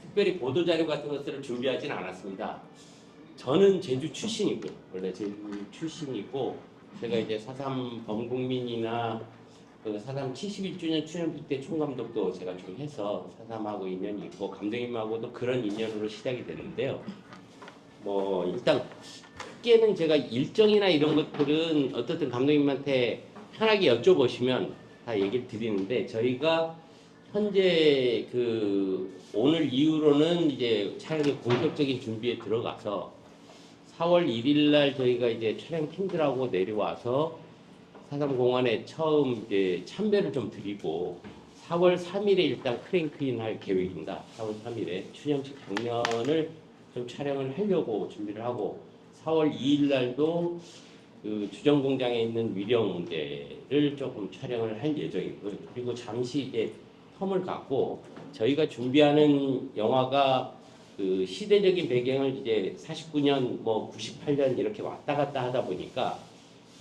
특별히 보도자료 같은 것들을 준비하진 않았습니다. 저는 제주 출신이고, 원래 제주 출신이고, 제가 이제 사삼 범국민이나 그 사삼 71주년 추념식 때 총감독도 제가 좀 해서 사삼하고 인연이 있고, 감독님하고도 그런 인연으로 시작이 됐는데요. 뭐, 일단, 크게는 제가 일정이나 이런 것들은 어떻든 감독님한테 편하게 여쭤보시면 다 얘기를 드리는데, 저희가 현재 그 오늘 이후로는 이제 촬영의 본격적인 준비에 들어가서 4월 1일 날 저희가 이제 촬영 팀들하고 내려와서 사삼공원에 처음 이제 참배를 좀 드리고 4월 3일에 일단 크랭크인 할 계획입니다. 4월 3일에 추념식 장면을 좀 촬영을 하려고 준비를 하고 4월 2일 날도 그 주정공장에 있는 위령대를 조금 촬영을 할 예정이고요. 그리고 잠시 이제 텀을 갖고 저희가 준비하는 영화가 그 시대적인 배경을 이제 49년 뭐 98년 이렇게 왔다 갔다 하다 보니까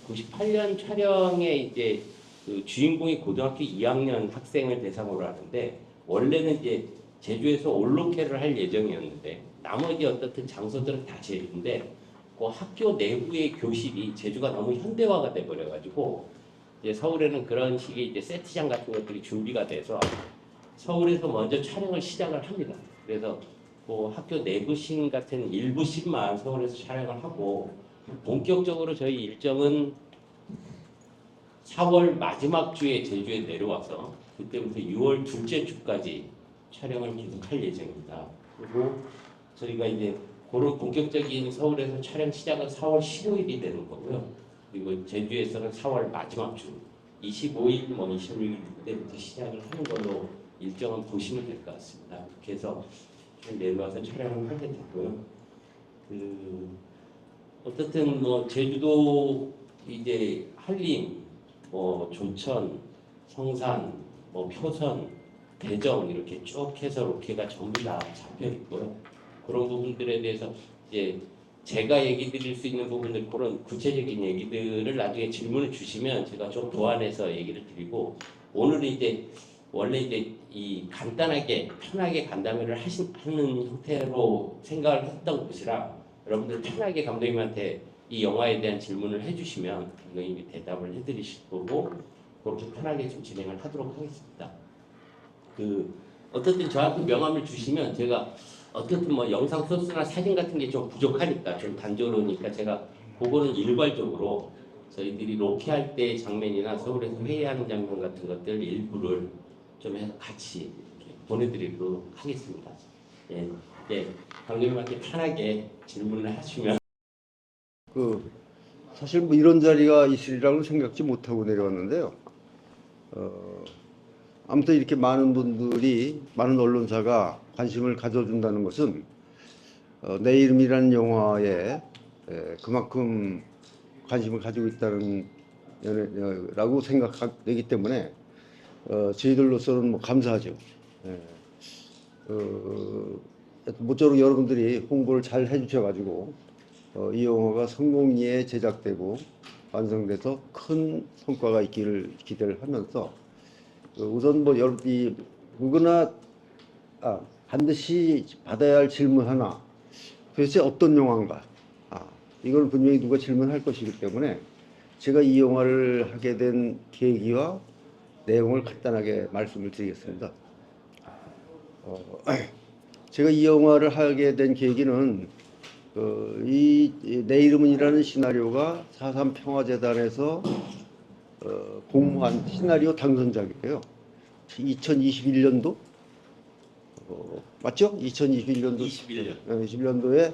98년 촬영에 이제 그 주인공이 고등학교 2학년 학생을 대상으로 하는데 원래는 이제 제주에서 올로케를 할 예정이었는데 나머지 어떻든 장소들은 다 제주인데 그 학교 내부의 교실이 제주가 너무 현대화가 돼 버려가지고 이제 서울에는 그런 식의 이제 세트장 같은 것들이 준비가 돼서 서울에서 먼저 촬영을 시작을 합니다. 그래서 그 학교 내부 씬 같은 일부 씬만 서울에서 촬영을 하고 본격적으로 저희 일정은 4월 마지막 주에 제주에 내려와서 그때부터 6월 둘째 주까지 촬영을 계속할 예정입니다. 그리고 저희가 이제 그런 본격적인 서울에서 촬영 시작은 4월 15일이 되는 거고요. 그리고 제주에서는 4월 마지막 주 25일, 뭐 26일 그때부터 시작을 하는 걸로 일정은 보시면 될 것 같습니다. 그렇게 해서 내려와서 촬영을 하게 됐고요. 그 어떻든 뭐 제주도 이제 한림, 뭐 조천, 성산, 뭐 표선, 대정 이렇게 쭉 해서 로케가 전부 다 잡혀 있고요. 그런 부분들에 대해서 이제 제가 얘기 드릴 수 있는 부분들 그런 구체적인 얘기들을 나중에 질문을 주시면 제가 좀 도안해서 얘기를 드리고 오늘은 이제 원래 이제 이 간단하게 편하게 간담회를 하는 형태로 생각을 했던 곳이라 여러분들 편하게 감독님한테 이 영화에 대한 질문을 해주시면 감독님이 대답을 해드리실 거고 그렇게 편하게 좀 진행을 하도록 하겠습니다. 그 어떻든 저한테 명함을 주시면 제가 어떻든 뭐 영상 소스나 사진 같은 게 좀 부족하니까 좀 단조로우니까 제가 그거는 일괄적으로 저희들이 로케할 때 장면이나 서울에서 회의하는 장면 같은 것들 일부를 좀 해서 같이 이렇게 보내드리도록 하겠습니다. 예, 예, 감독님한테 편하게 질문을 하시면 그 사실 뭐 이런 자리가 있으리라고 생각지 못하고 내려왔는데요. 아무튼 이렇게 많은 분들이 많은 언론사가 관심을 가져준다는 것은 내 이름이라는 영화에 그만큼 관심을 가지고 있다는 라고 생각되기 때문에 저희들로서는 뭐 감사하죠. 예. 모쪼록 여러분들이 홍보를 잘 해주셔가지고 이 영화가 성공리에 제작되고 완성돼서 큰 성과가 있기를 기대를 하면서 우선 뭐 여러분이 누구나 반드시 받아야 할 질문 하나, 도대체 어떤 영화인가? 이걸 분명히 누가 질문할 것이기 때문에 제가 이 영화를 하게 된 계기와 내용을 간단하게 말씀을 드리겠습니다. 제가 이 영화를 하게 된 계기는 내 이름은이라는 시나리오가 4.3 평화재단에서 공모한 시나리오 당선작이에요. 2021년도 맞죠? 2021년도 21년도에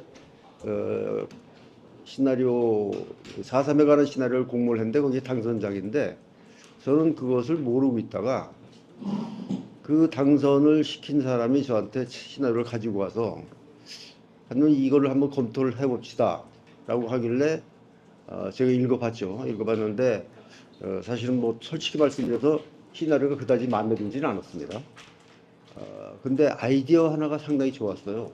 시나리오 4.3에 관한 시나리오를 공모를 했는데 거기에 당선작인데 저는 그것을 모르고 있다가 그 당선을 시킨 사람이 저한테 시나리오를 가지고 와서 이거를 한번 검토를 해봅시다 라고 하길래 제가 읽어봤죠. 읽어봤는데 사실은 뭐 솔직히 말씀드려서 시나리오가 그다지 마음에 들지는 않았습니다. 근데 아이디어 하나가 상당히 좋았어요.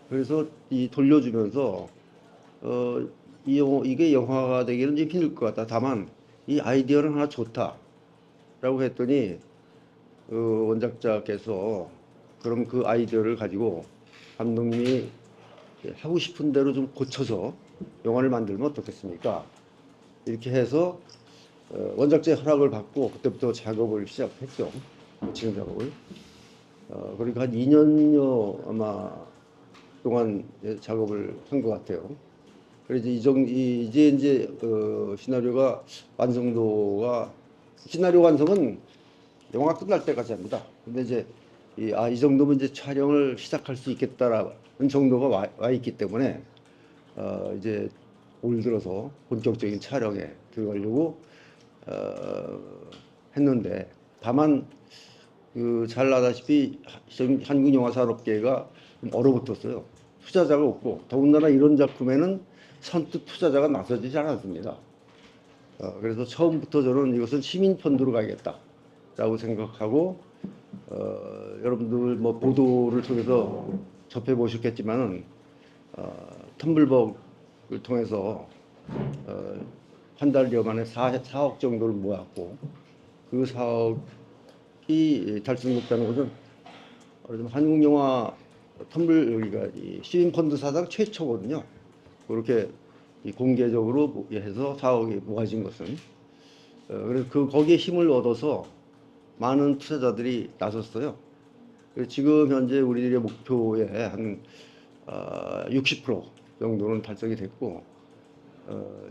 그래서 이 돌려주면서 이게 영화가 되기는 좀 힘들 것 같다. 다만 이 아이디어는 하나 좋다 라고 했더니 원작자께서 그럼 그 아이디어를 가지고 감독님이 하고 싶은 대로 좀 고쳐서 영화를 만들면 어떻겠습니까? 이렇게 해서 원작자의 허락을 받고 그때부터 작업을 시작했죠. 고치는 작업을. 그러니까 한 2년여 아마 동안 작업을 한 것 같아요. 그래서 이제 시나리오가 완성도가 시나리오 완성은 영화가 끝날 때까지 합니다. 근데 이제 이 정도면 이제 촬영을 시작할 수 있겠다라는 정도가 와 있기 때문에 이제 올 들어서 본격적인 촬영에 들어가려고 했는데 다만 잘 아다시피 지금 한국 영화 산업계가 좀 얼어붙었어요. 투자자가 없고 더군다나 이런 작품에는 선뜻 투자자가 나서지 잘 않습니다. 그래서 처음부터 저는 이것은 시민 펀드로 가야겠다라고 생각하고 여러분들 뭐 보도를 통해서 접해 보셨겠지만은 텀블벅을 통해서 한 달여 만에 4억 정도를 모았고 그 4억이 달성됐다는 것은 한국 영화 여기가 이 시민 펀드 사상 최초거든요. 그렇게 공개적으로 해서 4억이 모아진 것은 그래서 거기에 힘을 얻어서 많은 투자자들이 나섰어요. 그래서 지금 현재 우리들의 목표의 한 60% 정도는 달성이 됐고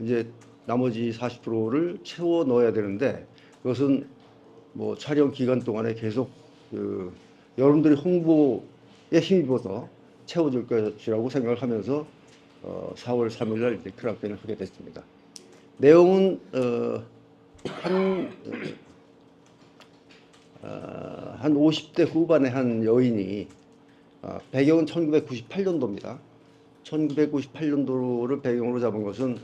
이제 나머지 40%를 채워 넣어야 되는데 그것은 뭐 촬영 기간 동안에 계속 여러분들이 홍보에 힘입어서 채워질 것이라고 생각을 하면서 4월 3일 날 이제 크랑펜을 하게 됐습니다. 내용은 한 50대 후반의 한 여인이 배경은 1998년도입니다. 1998년도를 배경으로 잡은 것은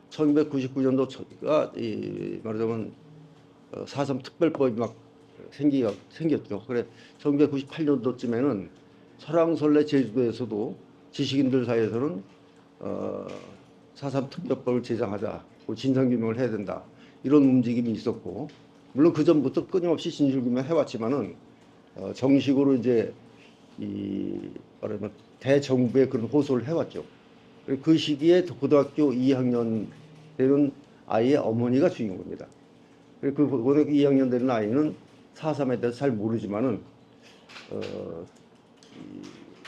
1999년도가 말하자면 4.3 특별법이 막 생겼죠. 그래 1998년도쯤에는 설왕설래 제주도에서도 지식인들 사이에서는 4.3 특별법을 제정하자, 진상규명을 해야 된다 이런 움직임이 있었고 물론 그 전부터 끊임없이 진실규명 해왔지만은 정식으로 이제 말하면 대정부에 그런 호소를 해왔죠. 그 시기에 고등학교 2학년 되는 아이의 어머니가 주인공입니다. 그 고등학교 2학년 되는 아이는 4.3에 대해서 잘 모르지만은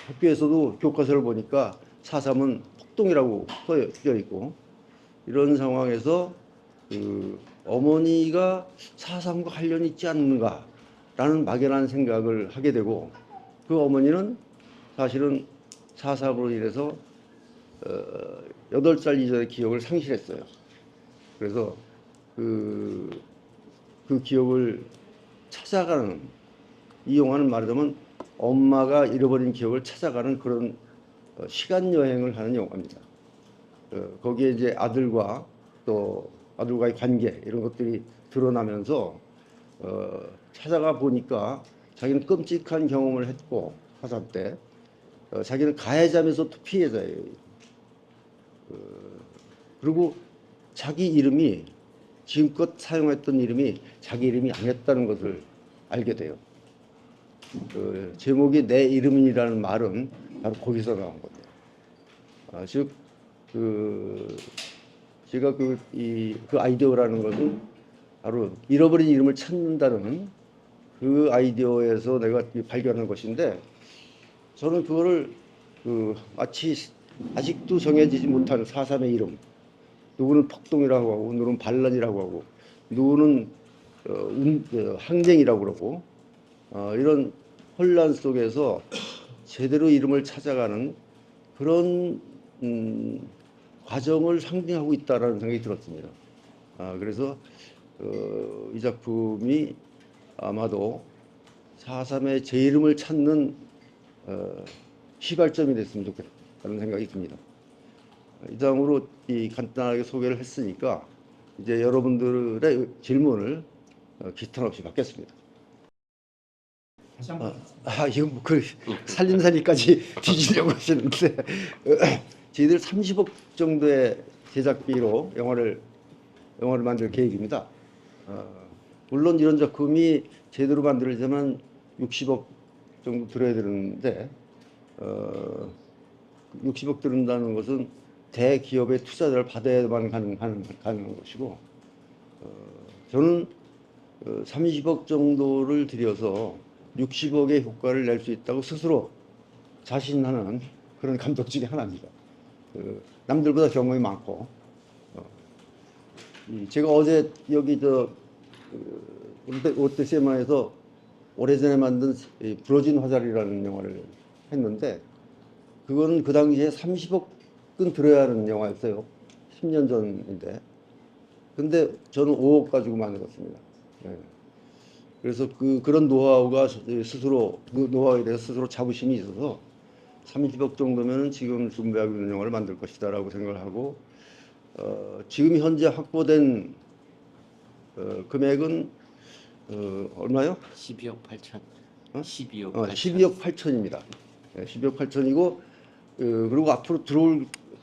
학교에서도 교과서를 보니까 4.3은 폭동이라고 쓰여 있고 이런 상황에서 어머니가 4.3과 관련이 있지 않는가라는 막연한 생각을 하게 되고 그 어머니는 사실은 4.3으로 인해서 8살 이전의 기억을 상실했어요. 그래서 그 기억을 찾아가는 이 영화는 말하자면 엄마가 잃어버린 기억을 찾아가는 그런 시간 여행을 하는 영화입니다. 거기에 이제 아들과 또 아들과의 관계 이런 것들이 드러나면서 찾아가 보니까 자기는 끔찍한 경험을 했고 4.3 때 자기는 가해자면서 또 피해자예요. 그리고 자기 이름이 지금껏 사용했던 이름이 자기 이름이 아니었다는 것을 알게 돼요. 제목이 내 이름이라는 말은 바로 거기서 나온 거예요. 즉, 제가 그 아이디어라는 것은 바로 잃어버린 이름을 찾는다는 그 아이디어에서 내가 발견한 것인데 저는 그거를 마치 아직도 정해지지 못한 4.3의 이름, 누구는 폭동이라고 하고 누구는 반란이라고 하고 누구는 항쟁이라고 그러고 이런 혼란 속에서 제대로 이름을 찾아가는 그런 과정을 상징하고 있다라는 생각이 들었습니다. 그래서 이 작품이 아마도 4.3의 제 이름을 찾는 시발점이 됐으면 좋겠다는 생각이 듭니다. 이상으로 간단하게 소개를 했으니까 이제 여러분들의 질문을 기탄 없이 받겠습니다. 이거 그 살림살이까지 뒤지려고 하시는데 저희들 30억 정도의 제작비로 영화를 만들 계획입니다. 물론 이런 작품이 제대로 만들어지면 60억 정도 들어야 되는데 60억 들은다는 것은 대기업의 투자자를 받아야만 가능한 것이고 저는 30억 정도를 들여서 60억의 효과를 낼 수 있다고 스스로 자신하는 그런 감독 중에 하나입니다. 남들보다 경험이 많고 제가 어제 여기 롯데시네마에서 오래전에 만든 부러진 화살이라는 영화를 했는데 그거는 그 당시에 30억은 들어야 하는 영화였어요. 10년 전인데 근데 저는 5억 가지고 만들었습니다. 네. 그래서 그런 노하우가 스스로 그 노하우에 대해서 스스로 자부심이 있어서 30억 정도면 지금 준비하고 있는 영화를 만들 것이다라고 생각을 하고 지금 현재 확보된 금액은 얼마요? 12억 8천. 12억 12억 8천입니다. 12억 8천이고 그리고 앞으로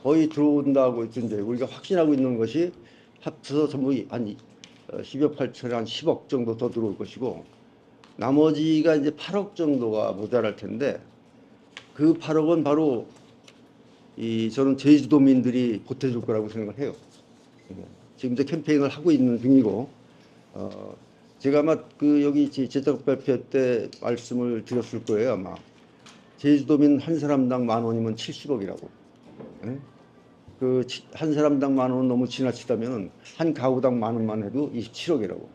거의 들어온다고 이제 우리가 확신하고 있는 것이 합쳐서 전부 한 12억 8천에 한 10억 정도 더 들어올 것이고 나머지가 이제 8억 정도가 모자랄 텐데 그 8억은 바로 저는 제주도민들이 보태줄 거라고 생각을 해요. 지금 이제 캠페인을 하고 있는 중이고 제가 아마 여기 제작 발표 때 말씀을 드렸을 거예요. 아마 제주도민 한 사람당 10,000원이면 70억이라고. 한 사람당 10,000원은 너무 지나치다면 한 가구당 10,000원만 해도 27억이라고.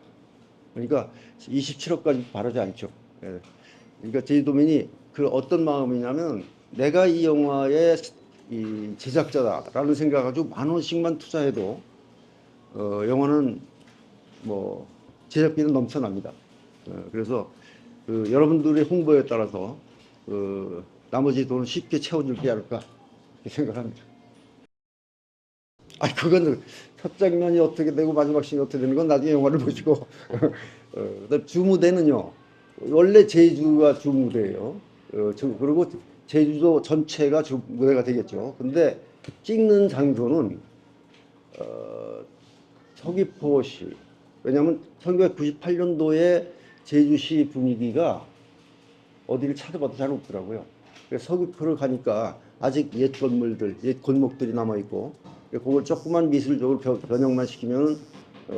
그러니까 27억까지 바라지 않죠. 그러니까 제주도민이 어떤 마음이냐면 내가 이 영화의 이 제작자다라는 생각 가지고 10,000원씩만 투자해도 영화는 뭐 제작비는 넘쳐납니다. 그래서 여러분들의 홍보에 따라서 나머지 돈을 쉽게 채워줄지 않을까 생각합니다. 그건 첫 장면이 어떻게 되고 마지막 씬이 어떻게 되는 건 나중에 영화를 보시고 주무대는요 원래 제주가 주무대예요. 그리고 제주도 전체가 주무대가 되겠죠. 근데 찍는 장소는 서귀포시. 왜냐하면 1998년도에 제주시 분위기가 어디를 찾아봐도 잘 없더라고요. 그래서 서귀포를 가니까 아직 옛 건물들, 옛 골목들이 남아있고 그걸 조금만 미술적으로 변형만 시키면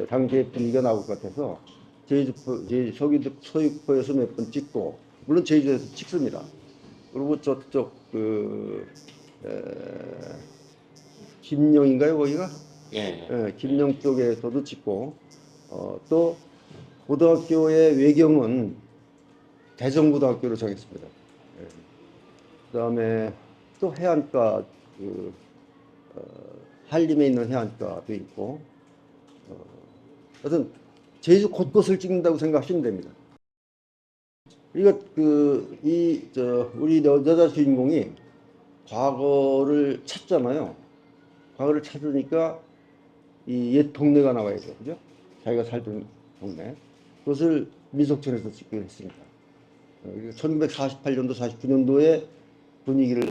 당시의 분위기가 나올 것 같아서 서귀포에서 몇 번 찍고 물론 제주에서 찍습니다. 그리고 저쪽 김영인가요 거기가? 예. 김영 쪽에서도 찍고 또 고등학교의 외경은 대전고등학교로 정했습니다. 그다음에 또 해안가 한림에 있는 해안가도 있고 하여튼 제주 곳곳을 찍는다고 생각하시면 됩니다. 그러니까 우리 여자 주인공이 과거를 찾잖아요. 과거를 찾으니까 이 옛 동네가 나와야죠, 그죠? 자기가 살던 동네. 그것을 민속촌에서 찍기로 했습니다. 1948년도, 49년도에 분위기를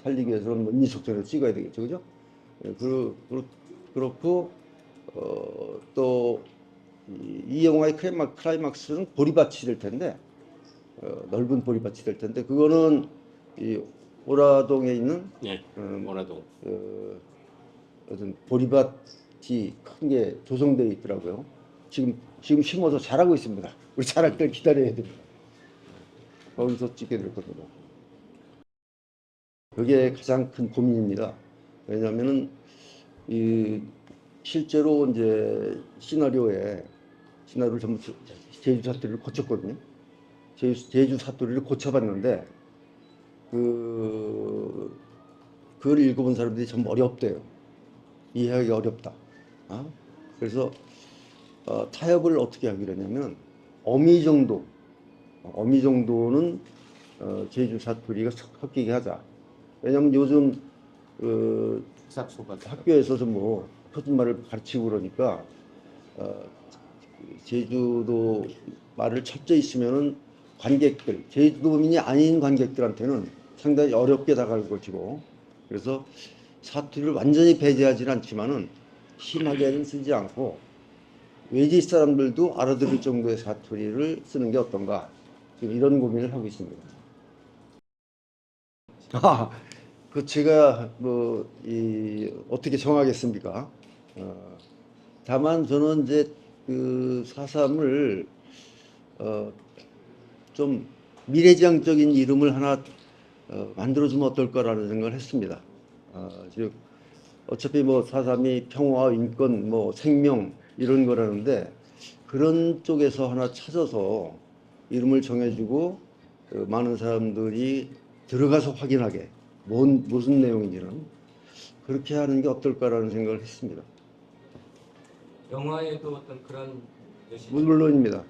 살리기 위해서는 민속촌에서 찍어야 되겠죠, 그죠? 그렇고 또 이 영화의 클라이막스는 보리밭이 될 텐데 넓은 보리밭이 될 텐데 그거는 이 오라동에 있는 오라동 어떤 보리밭이 큰 게 조성되어 있더라고요. 지금 심어서 자라고 있습니다. 우리 자랄 때 기다려야 됩니다. 거기서 찍게 될 겁니다. 그게 가장 큰 고민입니다. 왜냐하면은 실제로 이제 시나리오를 전부 제주 사투리를 고쳤거든요. 제주 사투리를 고쳐봤는데 그걸 읽어본 사람들이 전부 어렵대요. 이해하기 어렵다. 그래서 타협을 어떻게 하기로 했냐면 어미 정도는 제주 사투리가 섞이게 하자. 왜냐하면 요즘 학교에서 뭐 표준말을 가르치고 그러니까 제주도 말을 철저히 쓰면은 관객들, 제주도민이 아닌 관객들한테는 상당히 어렵게 다가갈 것이고 그래서 사투리를 완전히 배제하지는 않지만은 심하게는 쓰지 않고 외지 사람들도 알아들을 정도의 사투리를 쓰는 게 어떤가 지금 이런 고민을 하고 있습니다. 그 제가 어떻게 정하겠습니까? 다만 저는 이제 그 4.3을 좀 미래지향적인 이름을 하나 만들어주면 어떨까라는 생각을 했습니다. 즉 어차피 뭐 4.3이 평화, 인권, 뭐 생명 이런 거라는데 그런 쪽에서 하나 찾아서 이름을 정해주고 많은 사람들이 들어가서 확인하게 무슨 내용인지는 그렇게 하는 게 어떨까라는 생각을 했습니다. 영화에도 어떤 그런 것이 물론입니다.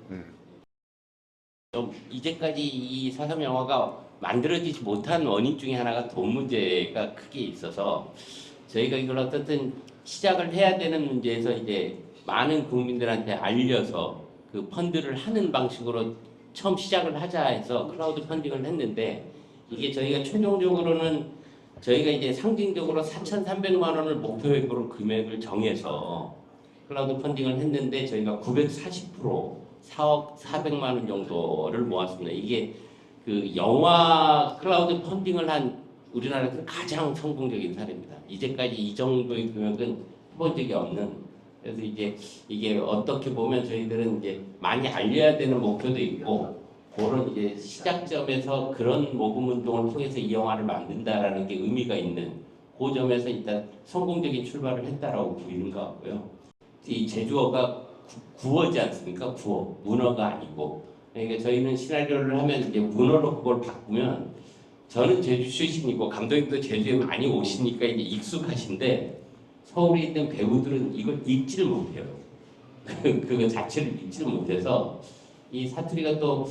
네. 좀 이제까지 이 사삼 영화가 만들어지지 못한 원인 중에 하나가 돈 문제가 크게 있어서 저희가 이걸 어떻든 시작을 해야 되는 문제에서 이제 많은 국민들한테 알려서 그 펀드를 하는 방식으로 처음 시작을 하자 해서 크라우드 펀딩을 했는데 이게 저희가 최종적으로는 저희가 이제 상징적으로 4,300만 원을 목표액으로 금액을 정해서 클라우드 펀딩을 했는데 저희가 940% 4억 400만 원 정도를 모았습니다. 이게 그 영화 클라우드 펀딩을 한 우리나라에서 가장 성공적인 사례입니다. 이제까지 이 정도의 금액은 해본 적이 없는. 그래서 이제 이게 어떻게 보면 저희들은 이제 많이 알려야 되는 목표도 있고 그런 이제 시작점에서 그런 모금 운동을 통해서 이 영화를 만든다라는 게 의미가 있는 그 점에서 일단 성공적인 출발을 했다라고 보이는 것 같고요. 이 제주어가 구어지 않습니까? 구어. 문어가 아니고. 그러니까 저희는 시나리오를 하면 이제 문어로 그걸 바꾸면 저는 제주 출신이고 감독님도 제주에 많이 오시니까 이제 익숙하신데 서울에 있는 배우들은 이걸 읽지를 못해요. 그거 자체를 읽지를 못해서 이 사투리가 또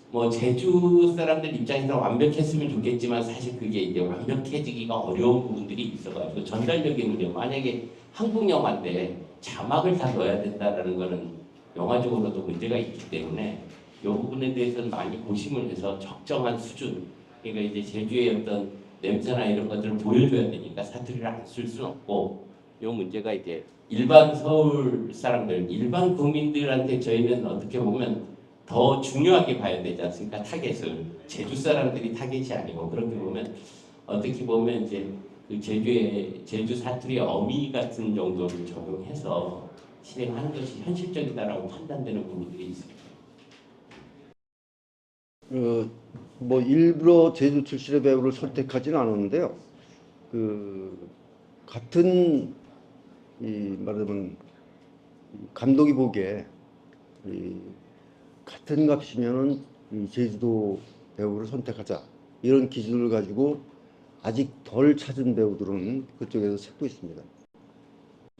뭐 제주 사람들 입장에서 완벽했으면 좋겠지만 사실 그게 이제 완벽해지기가 어려운 부분들이 있어가지고 전달력의 문제. 만약에 한국 영화인데 자막을 다 넣어야 된다라는 거는 영화적으로도 문제가 있기 때문에 이 부분에 대해서는 많이 고심을 해서 적정한 수준. 그러니까 이제 제주의 어떤 냄새나 이런 것들을 보여줘야 되니까 사투리를 안 쓸 수는 없고 이 문제가 이제 일반 서울 사람들, 일반 국민들한테 저희는 어떻게 보면 더 중요하게 봐야 되지 않습니까? 타겟을 제주 사람들이 타겟이 아니고 그렇게 보면 어떻게 보면 이제 그 제주 사투리 어미 같은 정도를 적용해서 실행하는 것이 현실적이다라고 판단되는 부분들이 있습니다. 뭐 일부러 제주 출신의 배우를 선택하지는 않았는데요. 그 같은 말하자면 감독이 보기에 같은 값이면은 이 제주도 배우를 선택하자 이런 기준을 가지고 아직 덜 찾은 배우들은 그쪽에서 찾고 있습니다.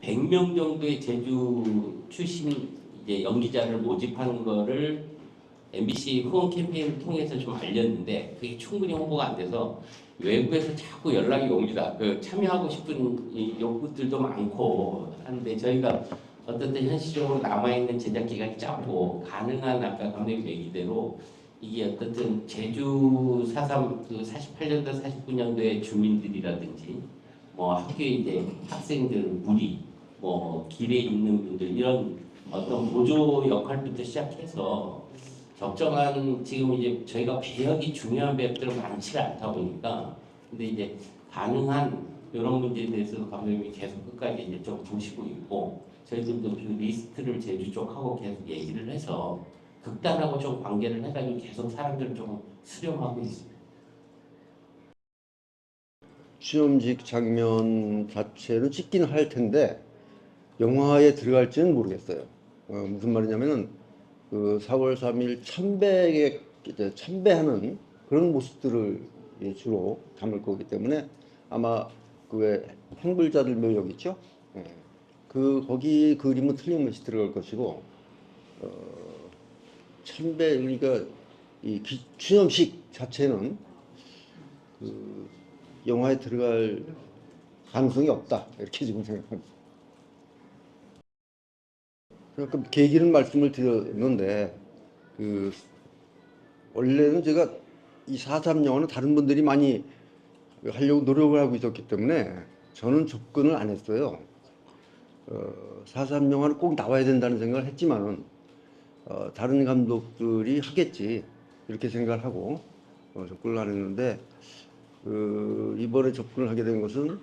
100명 정도의 제주 출신 이제 연기자를 모집하는 거를 MBC 후원 캠페인을 통해서 좀 알렸는데 그게 충분히 홍보가 안 돼서 외부에서 자꾸 연락이 옵니다. 그 참여하고 싶은 이 욕구들도 많고 하는데 저희가 어떻든 현실적으로 남아있는 제작 기간이 짧고 가능한 아까 감독님 얘기대로 이게 어떻든 제주 4.3 그 48년도 49년도의 주민들이라든지 뭐 학교에 이제 학생들 무리 뭐 길에 있는 분들 이런 어떤 보조 역할부터 시작해서 적정한 지금 이제 저희가 배역이 중요한 배역들은 많지 않다 보니까 근데 이제 가능한 이런 문제에 대해서도 감독님이 계속 끝까지 이제 좀 보시고 있고 저희들도 그 리스트를 제주 쪽하고 계속 얘기를 해서 극단하고 좀 관계를 해가지고 계속 사람들을 좀 수렴하고 있습니다. 시험직 장면 자체는 찍긴 할 텐데 영화에 들어갈지는 모르겠어요. 무슨 말이냐면은 그 4월 3일 참배하는 그런 모습들을 주로 담을 거기 때문에 아마 그 행불자들 묘역 있죠? 예. 거기 그림은 틀림없이 들어갈 것이고 참배 그러니까 추념식 자체는 그 영화에 들어갈 가능성이 없다 이렇게 지금 생각합니다. 그러니까 계기는 말씀을 드렸는데 원래는 제가 이 4.3 영화는 다른 분들이 많이 하려고 노력을 하고 있었기 때문에 저는 접근을 안 했어요. 4.3 영화는 꼭 나와야 된다는 생각을 했지만은 다른 감독들이 하겠지. 이렇게 생각을 하고 접근을 안 했는데 이번에 접근을 하게 된 것은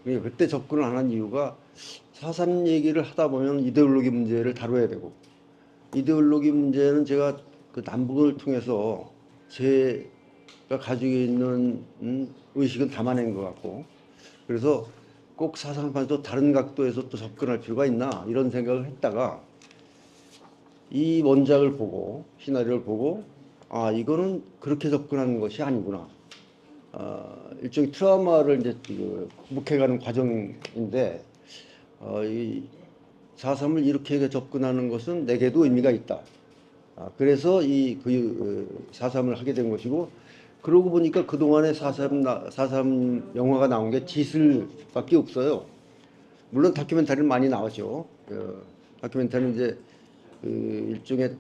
그러니까 그때 접근을 안 한 이유가 4.3 얘기를 하다 보면 이데올로기 문제를 다뤄야 되고 이데올로기 문제는 제가 그 남북을 통해서 제가 가지고 있는 의식은 담아낸 것 같고 그래서 꼭 4.3에서 다른 각도에서 또 접근할 필요가 있나 이런 생각을 했다가 이 원작을 보고 시나리오를 보고 아 이거는 그렇게 접근하는 것이 아니구나. 일종의 트라우마를 이제 극복해가는 과정인데 이 4.3을 이렇게 접근하는 것은 내게도 의미가 있다. 그래서 이 4.3을 하게 된 것이고 그러고 보니까 그동안에 4.3 영화가 나온 게 지슬밖에 없어요. 물론 다큐멘터리는 많이 나오죠. 다큐멘터리는 이제 일종의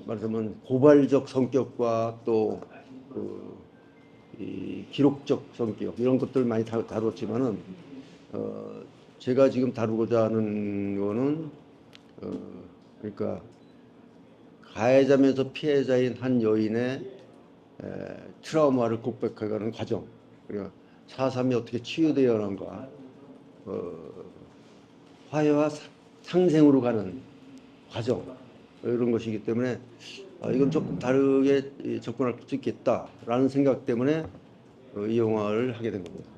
말하자면 고발적 성격과 또 이 기록적 성격 이런 것들 많이 다뤘지만은 제가 지금 다루고자 하는 거는 그러니까 가해자면서 피해자인 한 여인의 트라우마를 극복해가는 과정. 그러니까 4.3이 어떻게 치유되어 가는가, 화해와 상생으로 가는 과정 이런 것이기 때문에 이건 조금 다르게 접근할 수 있겠다라는 생각 때문에 이 영화를 하게 된 겁니다.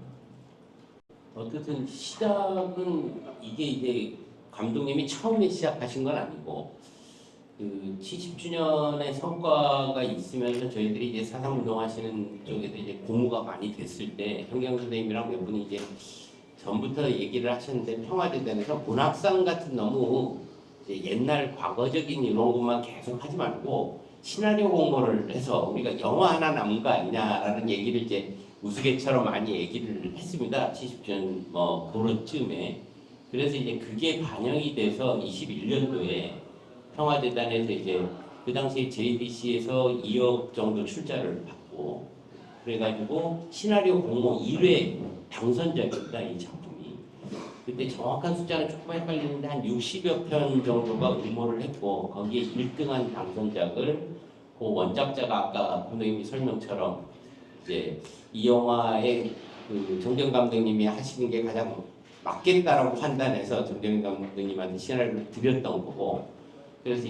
어쨌든 시작은 이게 이제 감독님이 처음에 시작하신 건 아니고 그 70주년의 성과가 있으면서 저희들이 이제 사상운동 하시는 쪽에도 이제 고무가 많이 됐을 때 현경 선생님이랑 몇 분이 이제 전부터 얘기를 하셨는데 평화재단에서 문학상 같은 너무 이제 옛날 과거적인 이런 것만 계속 하지 말고 시나리오 공모를 해서 우리가 영화 하나 남은 거 아니냐라는 얘기를 이제 우스갯처럼 많이 얘기를 했습니다. 70주년 뭐 그런쯤에. 그래서 이제 그게 반영이 돼서 21년도에 평화재단에서 이제 그 당시에 JBC에서 2억 정도 출자를 받고 그래가지고 시나리오 공모 1회 당선작입니다. 이 작품이. 그때 정확한 숫자는 조금 헷갈리는데 한 60여 편 정도가 응모를 했고 거기에 1등한 당선작을 그 원작자가 아까 감독님이 설명처럼 이제 이 영화의 그 정정 감독님이 하시는 게 가장 맞겠다라고 판단해서 정정 감독님한테 시나리오를 드렸던 거고 그래서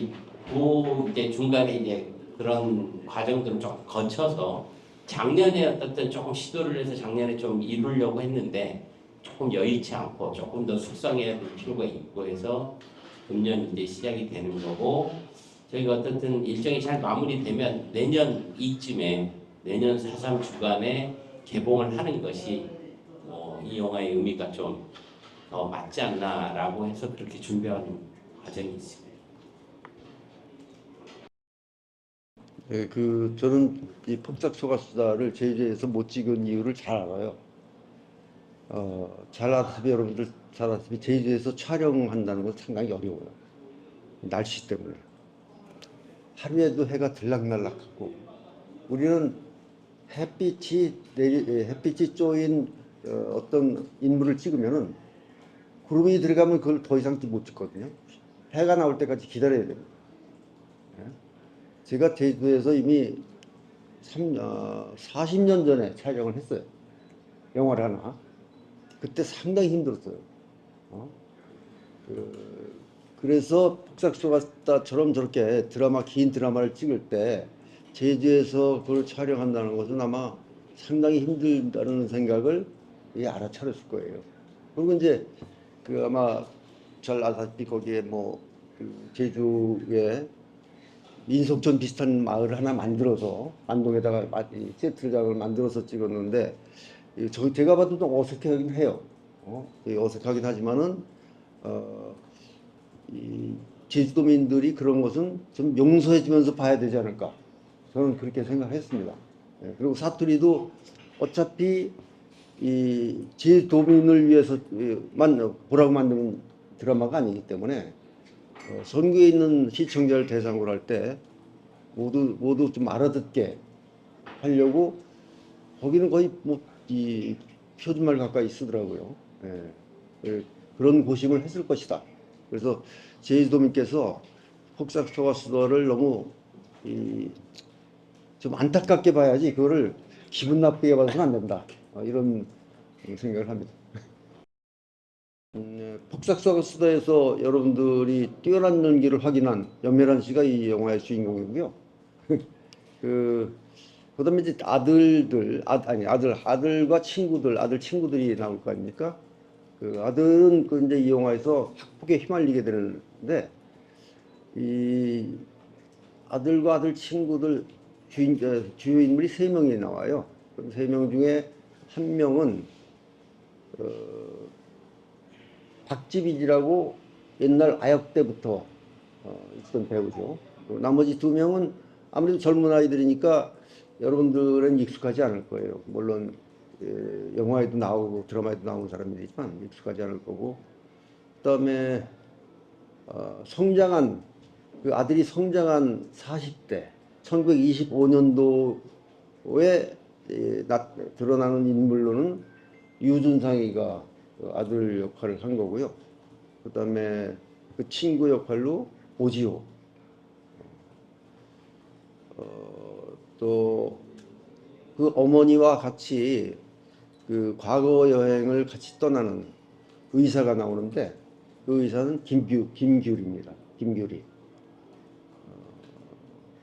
그 이제 중간에 이제 그런 과정들을 좀 거쳐서 작년에 어떻든 조금 시도를 해서 작년에 좀 이루려고 했는데 조금 여의치 않고 조금 더 숙성해야 될 필요가 있고 해서 금년 이제 시작이 되는 거고 저희가 어떻든 일정이 잘 마무리되면 내년 이쯤에 내년 4.3 주간에 개봉을 하는 것이 이 영화의 의미가 좀 더 맞지 않나라고 해서 그렇게 준비하는 과정이 있습니다. 예, 저는 이 폭삭소가수다를 제주에서 못 찍은 이유를 잘 알아요. 잘 아시다시피 여러분들 잘 아시다시피 제주에서 촬영한다는 건 상당히 어려워요. 날씨 때문에. 하루에도 해가 들락날락하고 우리는 햇빛이 쪼인 어떤 인물을 찍으면은 구름이 들어가면 그걸 더 이상 못 찍거든요. 해가 나올 때까지 기다려야 됩니다. 제가 제주에서 이미 40년 전에 촬영을 했어요. 영화를 하나. 그때 상당히 힘들었어요. 그래서 폭삭소가수다처럼 저렇게 긴 드라마를 찍을 때 제주에서 그걸 촬영한다는 것은 아마 상당히 힘들다는 생각을 알아차렸을 거예요. 그리고 이제 아마 잘 아다시피 거기에 제주에 민속촌 비슷한 마을 하나 만들어서 안동에다가 세트장을 만들어서 찍었는데 제가 봐도 좀 어색하긴 해요. 어색하긴 하지만은 이 제주도민들이 그런 것은 좀 용서해주면서 봐야 되지 않을까 저는 그렇게 생각했습니다. 그리고 사투리도 어차피 이 제주도민을 위해서만 보라고 만든 드라마가 아니기 때문에 선교에 있는 시청자를 대상으로 할 때 모두 좀 알아듣게 하려고 거기는 거의 이 표준말 가까이 쓰더라고요. 그런 고심을 했을 것이다. 그래서 제주도민께서 폭삭소가수다를 너무 좀 안타깝게 봐야지 그거를 기분 나쁘게 봐서는 안 된다. 이런 생각을 합니다. 폭삭소가수다에서 여러분들이 뛰어난 연기를 확인한 연멸한 씨가 이 영화의 주인공이고요. 그다음에 이제 아들과 친구들, 아들 친구들이 나올 거 아닙니까? 그 아들은 이제 이 영화에서 학폭에 휘말리게 되는데, 이 아들과 아들 친구들 주요 인물이 3명이 나와요. 그럼 3명 중에 한 명은 박지빈이라고 옛날 아역 때부터 있던 배우죠. 나머지 2명은 아무래도 젊은 아이들이니까 여러분들은 익숙하지 않을 거예요. 물론 영화에도 나오고 드라마에도 나온 사람들이지만 익숙하지 않을 거고, 그다음에 성장한 그 아들이 성장한 40대 1925년도에 드러나는 인물로는 유준상이가 그 아들 역할을 한 거고요. 그다음에 그 친구 역할로 오지호, 또 그 어머니와 같이 그 과거 여행을 같이 떠나는 의사가 나오는데, 그 의사는 김규리입니다. 김규리.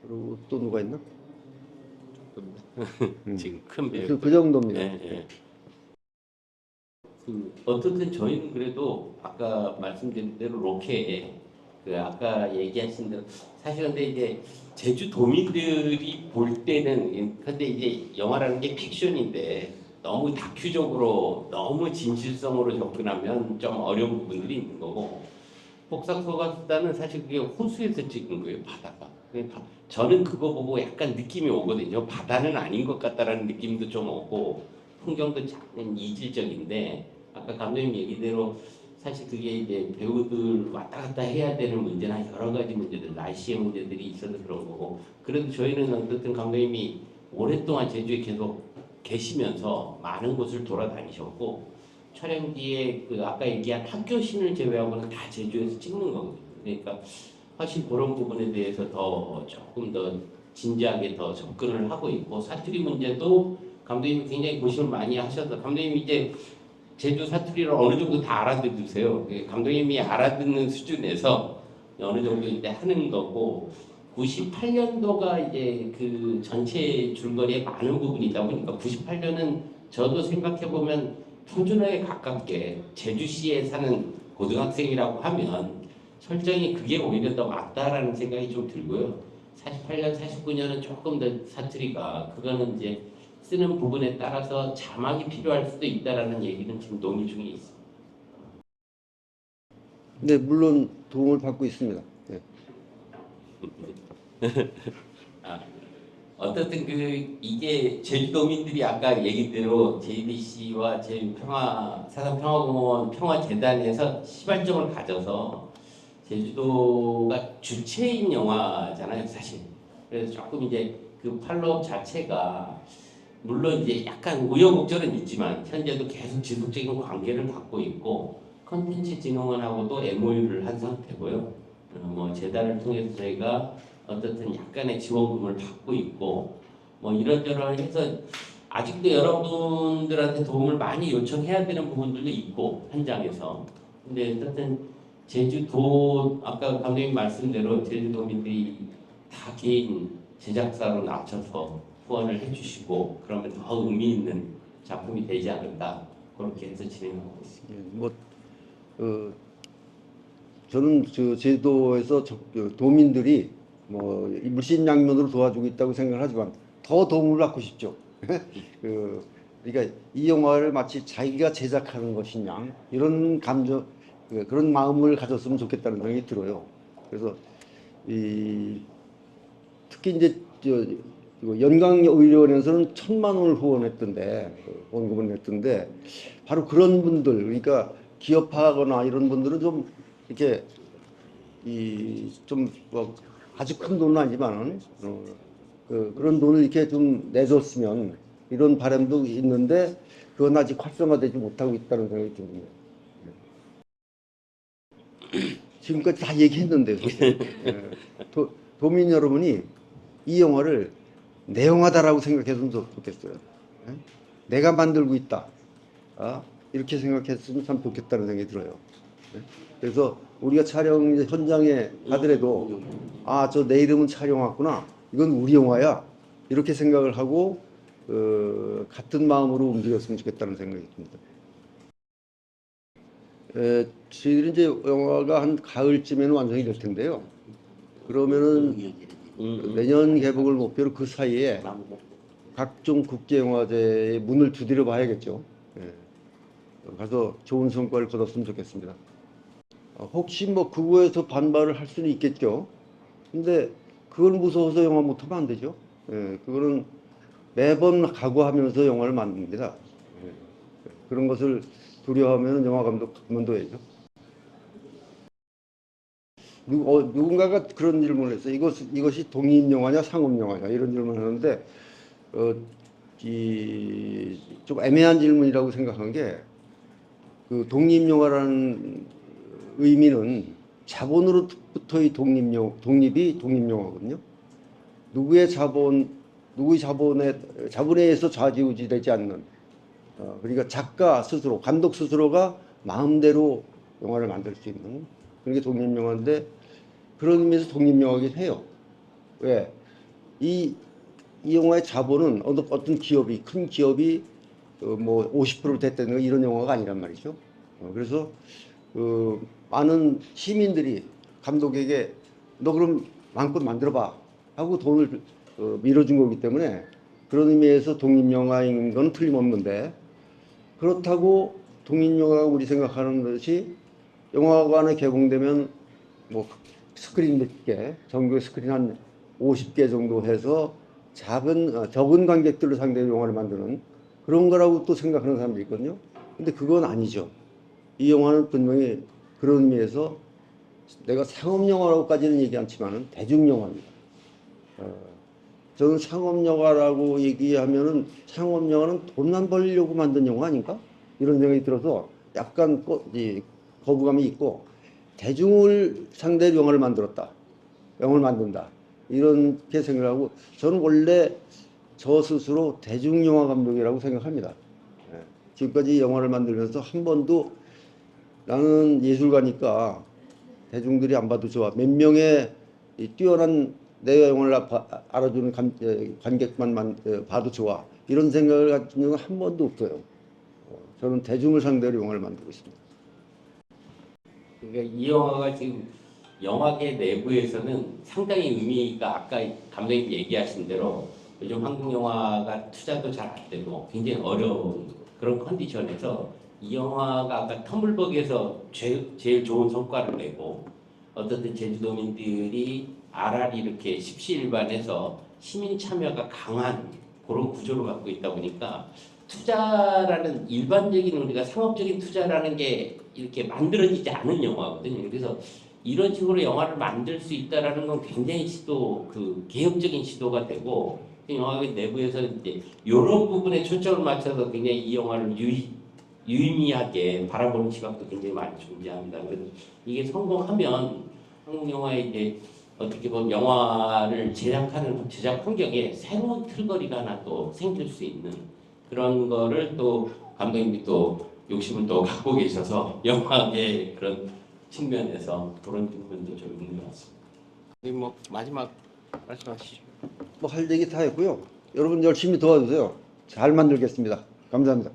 그리고 또 누가 있나? 지금 큰 배우. 그 정도입니다. 예, 예. 어떻든 저희는 그래도 아까 말씀드린 대로 로케에 아까 얘기하신 대로 사실 근데 이제 제주도민들이 볼 때는 근데 이제 영화라는 게 픽션인데 너무 다큐적으로 너무 진실성으로 접근하면 좀 어려운 부분들이 있는 거고, 폭삭소가수다는 사실 그게 호수에서 찍은 거예요. 바다가. 저는 그거 보고 약간 느낌이 오거든요. 바다는 아닌 것 같다라는 느낌도 좀 오고, 풍경도 약간 이질적인데, 아까 감독님 얘기대로 사실 그게 이제 배우들 왔다 갔다 해야 되는 문제나 여러 가지 문제들, 날씨의 문제들이 있어서 그런 거고, 그래도 저희는 어쨌든 감독님이 오랫동안 제주에 계속 계시면서 많은 곳을 돌아다니셨고, 촬영지에 아까 얘기한 학교신을 제외하고는 다 제주에서 찍는 거거든요. 그러니까 훨씬 그런 부분에 대해서 조금 더 진지하게 더 접근을 하고 있고, 사투리 문제도 감독님이 굉장히 고심을 많이 하셔서, 감독님이 이제 제주 사투리를 어느 정도 다 알아들으세요. 감독님이 알아듣는 수준에서 어느 정도 이제 하는 거고, 98년도가 이제 그 전체 줄거리에 많은 부분이다 보니까 98년은 저도 생각해 보면 표준어에 가깝게 제주시에 사는 고등학생이라고 하면 설정이 그게 오히려 더 맞다라는 생각이 좀 들고요. 48년, 49년은 조금 더 사투리가 그거는 이제 쓰는 부분에 따라서 자막이 필요할 수도 있다라는 얘기는 지금 논의 중에 있습니다. 네, 물론 도움을 받고 있습니다. 네. 어떻든 이게 제주도민들이 아까 얘기대로 JBC와 사상평화공원 평화재단에서 시발점을 가져서 제주도가 주체인 영화잖아요, 사실. 그래서 조금 이제 그 팔로업 자체가 물론 이제 약간 우여곡절은 있지만 현재도 계속 지속적인 관계를 갖고 있고, 컨텐츠 진흥원하고도 MOU를 한 상태고요. 뭐 재단을 통해서 저희가 어떻든 약간의 지원금을 받고 있고, 뭐 이런저런 해서 아직도 여러분들한테 도움을 많이 요청해야 되는 부분들도 있고 현장에서. 근데 어쨌든 제주도 아까 감독님 말씀대로 제주도민들이 다 개인 제작사로 낮춰서 후원을 해주시고 그러면 더 의미 있는 작품이 되지 않을까, 그렇게 해서 진행하고 있습니다. 저는 제주도에서 도민들이 뭐 물심양면으로 도와주고 있다고 생각하지만 더 도움을 받고 싶죠. 그러니까 이 영화를 마치 자기가 제작하는 것이냐 이런 감정, 그런 마음을 가졌으면 좋겠다는 생각이 들어요. 그래서 특히 이제 연강의료원에서는 1,000만 원을 후원했던데, 원금을 냈던데, 바로 그런 분들, 그러니까 기업하거나 이런 분들은 좀 이렇게 뭐 아주 큰 돈은 아니지만 그런 돈을 이렇게 좀 내줬으면 이런 바람도 있는데, 그건 아직 활성화되지 못하고 있다는 생각이 듭니다. 지금까지 다 얘기했는데요. 도민 여러분이 이 영화를 내 영화다라고 생각했으면 좋겠어요. 예? 내가 만들고 있다. 이렇게 생각했으면 참 좋겠다는 생각이 들어요. 예? 그래서 우리가 촬영 현장에 가더라도 저 내 이름은 촬영 왔구나. 이건 우리 영화야. 이렇게 생각을 하고 같은 마음으로 움직였으면 좋겠다는 생각이 듭니다. 저희들이 이제 영화가 한 가을쯤에는 완성이 될 텐데요. 그러면은 내년 개봉을 목표로 그 사이에 각종 국제영화제의 문을 두드려 봐야겠죠. 예. 가서 좋은 성과를 거뒀으면 좋겠습니다. 혹시 뭐 그거에서 반발을 할 수는 있겠죠. 근데 그걸 무서워서 영화 못하면 안 되죠. 예. 그거는 매번 각오하면서 영화를 만듭니다. 예. 그런 것을 두려워하면 영화 감독 그만둬야죠. 누군가가 그런 질문을 했어요. 이것이 독립영화냐 상업영화냐 이런 질문을 하는데 좀 애매한 질문이라고 생각한 게 그 독립영화라는 의미는 자본으로부터의 독립이 독립영화거든요. 누구의 자본에 의해서 좌지우지되지 않는 그러니까 작가 스스로 감독 스스로가 마음대로 영화를 만들 수 있는 그런 게 독립영화인데 그런 의미에서 독립영화이긴 해요. 왜? 이 영화의 자본은 어떤 기업이 큰 기업이 뭐 50% 됐다는 이런 영화가 아니란 말이죠. 그래서 많은 시민들이 감독에게 너 그럼 마음껏 만들어봐 하고 돈을 밀어준 거기 때문에 그런 의미에서 독립영화인 건 틀림없는데 그렇다고 독립영화가 우리 생각하는 것이 영화관에 개봉되면 뭐 스크린 몇 개, 전국에 스크린 한 50개 정도 해서 적은 관객들을 상대로 영화를 만드는 그런 거라고 또 생각하는 사람들이 있거든요. 근데 그건 아니죠. 이 영화는 분명히 그런 의미에서 내가 상업영화라고까지는 얘기 않지만은 대중영화입니다. 저는 상업영화라고 얘기하면은 상업영화는 돈만 벌려고 만든 영화 아닌가? 이런 생각이 들어서 약간 거부감이 있고 대중을 상대로 영화를 만들었다. 영화를 만든다. 이렇게 생각하고 저는 원래 저 스스로 대중영화 감독이라고 생각합니다. 지금까지 영화를 만들면서 한 번도 나는 예술가니까 대중들이 안 봐도 좋아. 몇 명의 뛰어난 내 영화를 알아주는 관객만 봐도 좋아. 이런 생각을 가진 적은 한 번도 없어요. 저는 대중을 상대로 영화를 만들고 있습니다. 그러니까 이 영화가 지금 영화계 내부에서는 상당히 의미가 아까 감독님 얘기하신 대로 요즘 한국 영화가 투자도 잘 안 되고 굉장히 어려운 그런 컨디션에서 이 영화가 아까 터물벅에서 제일 좋은 성과를 내고 어떻든 제주도민들이 RR이 이렇게 십시일반해서 시민 참여가 강한 그런 구조를 갖고 있다 보니까 투자라는 일반적인 우리가 상업적인 투자라는 게 이렇게 만들어지지 않은 영화거든요. 그래서 이런 식으로 영화를 만들 수 있다라는 건 굉장히 개혁적인 시도가 되고 영화 내부에서 이제 이런 부분에 초점을 맞춰서 굉장히 이 영화를 유의미하게 바라보는 시각도 굉장히 많이 존재합니다. 그래서 이게 성공하면 한국 영화에 이제 어떻게 보면 영화를 제작하는 제작 환경에 새로운 틀거리가 하나 또 생길 수 있는 그런 거를 또 감독님이 또 욕심을 또 갖고 계셔서 영화의 그런 측면에서 그런 부분도 좀 있는 것 같습니다. 뭐 마지막 말씀하시죠. 뭐 할 얘기 다 했고요. 여러분 열심히 도와주세요. 잘 만들겠습니다. 감사합니다.